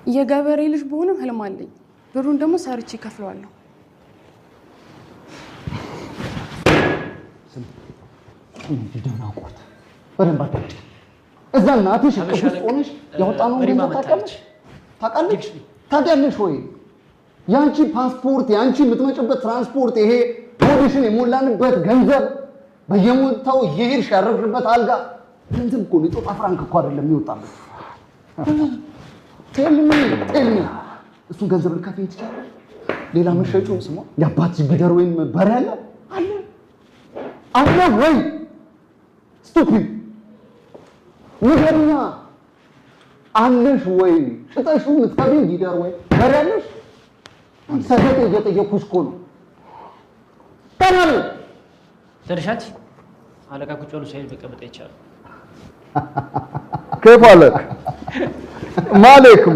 የገበሬ ልጅ በሆነም ህልም አለኝ። ብሩን ደግሞ ሰርቼ ከፍለዋለሁ። ደናቆት በደንብ አታውቂ። እዛ እናትሽ ቅዱስ ሆነሽ ያወጣነው ገንዘብ ታውቃለች? ታውቂያለሽ ወይ? ያንቺ ፓስፖርት፣ ያንቺ የምትመጭበት ትራንስፖርት፣ ይሄ ሆድሽን የሞላንበት ገንዘብ፣ በየሞታው እየሄድሽ ያረፍሽበት አልጋ ገንዘብ እኮ ነው። ኢትዮጵያ ፍራንክ እኮ አይደለም የሚወጣበት። ቴልሚ እሱን ገንዘብ ልካፈኝ ትችላለሽ? ሌላ መሸጪው ስሟ የአባትሽ ጊደር ወይም በሬ አለ ወይ? ስቱፒድ ንገሪኛ፣ አለሽ ወይ? ሽጠሽው የምትከቢው ጊደር ወይ በሬ አለሽ? ሰደቀ እየጠየኩሽ እኮ ነው። ተናሉ ደርሻት አለቃ ቁጭ ብሎ ሳይል በቀበጣ ይቻላል። كيف حالك؟ مالك